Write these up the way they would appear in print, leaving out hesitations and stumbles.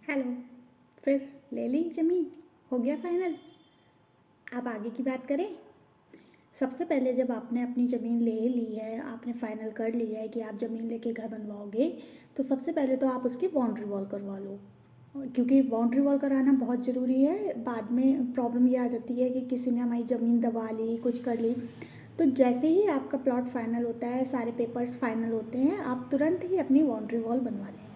Hello. फिर ले ली ज़मीन, हो गया फाइनल। अब आगे की बात करें। सबसे पहले जब आपने अपनी ज़मीन ले ली है, आपने फाइनल कर लिया है कि आप ज़मीन लेके घर बनवाओगे, तो सबसे पहले तो आप उसकी बाउंड्री वॉल करवा लो, क्योंकि बाउंड्री वॉल कराना बहुत ज़रूरी है। बाद में प्रॉब्लम ये आ जाती है कि किसी ने हमारी ज़मीन दबा ली, कुछ कर ली। तो जैसे ही आपका प्लॉट फाइनल होता है, सारे पेपर्स फाइनल होते हैं, आप तुरंत ही अपनी बाउंड्री वॉल बनवा लें।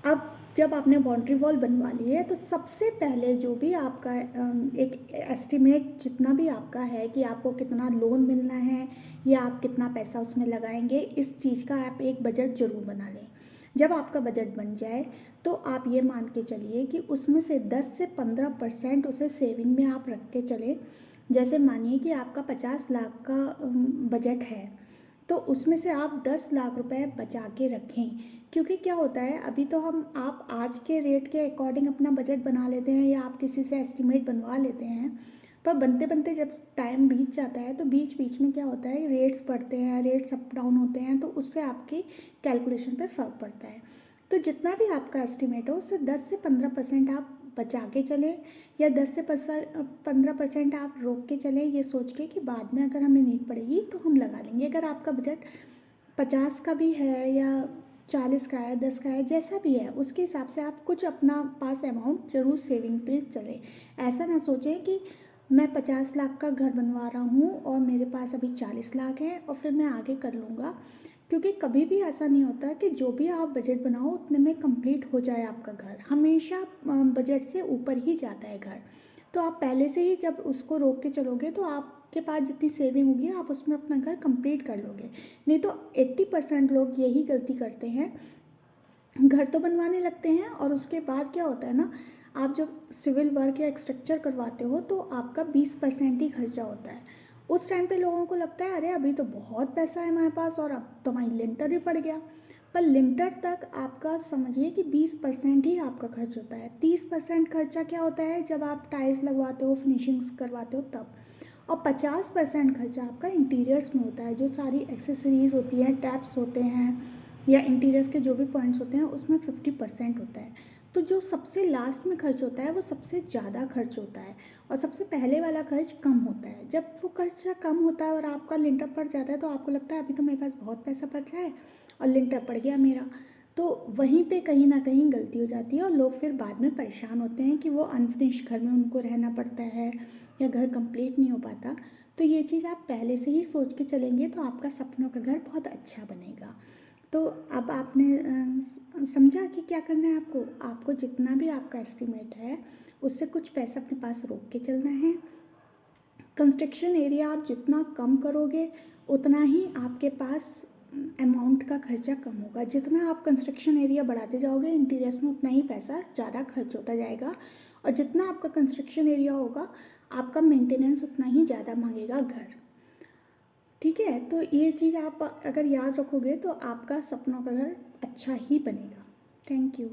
अब जब आपने बाउंड्री वॉल बनवा ली है, तो सबसे पहले जो भी आपका एक एस्टिमेट जितना भी आपका है कि आपको कितना लोन मिलना है या आप कितना पैसा उसमें लगाएंगे, इस चीज़ का आप एक बजट ज़रूर बना लें। जब आपका बजट बन जाए तो आप ये मान के चलिए कि उसमें से 10 से 15% उसे सेविंग में आप रख के चले। जैसे मानिए कि आपका 50 लाख का बजट है, तो उसमें से आप 10 लाख रुपए बचा के रखें। क्योंकि क्या होता है, अभी तो आप आज के रेट के अकॉर्डिंग अपना बजट बना लेते हैं या आप किसी से एस्टिमेट बनवा लेते हैं, पर बनते बनते जब टाइम बीत जाता है तो बीच बीच में क्या होता है, रेट्स बढ़ते हैं, रेट्स अप डाउन होते हैं, तो उससे आपकी कैलकुलेशन पे फ़र्क पड़ता है। तो जितना भी आपका एस्टिमेट हो उससे 10 से 15% आप बचा के चलें, या 10 से 15% आप रोक के चलें, ये सोच के कि बाद में अगर हमें नीड पड़ेगी तो हम लगा लेंगे। अगर आपका बजट 50 का भी है या 40 का है, 10 का है, जैसा भी है उसके हिसाब से आप कुछ अपना पास अमाउंट ज़रूर सेविंग पे चलें। ऐसा ना सोचें कि मैं 50 लाख का घर बनवा रहा हूँ और मेरे पास अभी 40 लाख है और फिर मैं आगे कर लूँगा, क्योंकि कभी भी ऐसा नहीं होता कि जो भी आप बजट बनाओ उतने में कंप्लीट हो जाए आपका घर। हमेशा बजट से ऊपर ही जाता है घर। तो आप पहले से ही जब उसको रोक के चलोगे तो आपके पास जितनी सेविंग होगी आप उसमें अपना घर कंप्लीट कर लोगे। नहीं तो 80% लोग यही गलती करते हैं, घर तो बनवाने लगते हैं और उसके बाद क्या होता है ना, आप जब सिविल वर्क या स्ट्रक्चर करवाते हो तो आपका 20% ही खर्चा होता है। उस टाइम पे लोगों को लगता है अरे अभी तो बहुत पैसा है हमारे पास और अब तो हमारी लिंटर भी पड़ गया। पर लिंटर तक आपका समझिए कि 20% ही आपका खर्च होता है। 30% खर्चा क्या होता है, जब आप टाइल्स लगवाते हो, फिनिशिंग्स करवाते हो तब। और 50% खर्चा आपका इंटीरियर्स में होता है, जो सारी एक्सेसरीज़ होती हैं, टैप्स होते हैं या इंटीरियर्स के जो भी पॉइंट्स होते हैं उसमें 50% होता है। तो जो सबसे लास्ट में खर्च होता है वो सबसे ज़्यादा खर्च होता है और सबसे पहले वाला खर्च कम होता है। जब वो खर्चा कम होता है और आपका लिंटर पड़ जाता है तो आपको लगता है अभी तो मेरे पास बहुत पैसा बचा है और लिंटर पड़ गया मेरा। तो वहीं पे कहीं ना कहीं गलती हो जाती है और लोग फिर बाद में परेशान होते हैं कि वो अनफिनिश्ड घर में उनको रहना पड़ता है या घर कंप्लीट नहीं हो पाता। तो ये चीज़ आप पहले से ही सोच के चलेंगे तो आपका सपनों का घर बहुत अच्छा बनेगा। तो अब आपने समझा कि क्या करना है आपको। आपको जितना भी आपका एस्टिमेट है उससे कुछ पैसा अपने पास रोक के चलना है। कंस्ट्रक्शन एरिया आप जितना कम करोगे उतना ही आपके पास अमाउंट का खर्चा कम होगा। जितना आप कंस्ट्रक्शन एरिया बढ़ाते जाओगे इंटीरियर्स में उतना ही पैसा ज़्यादा खर्च होता जाएगा, और जितना आपका कंस्ट्रक्शन एरिया होगा आपका मेंटेनेंस उतना ही ज़्यादा मांगेगा घर। ठीक है, तो ये चीज़ आप अगर याद रखोगे तो आपका सपनों का घर अच्छा ही बनेगा। Thank you.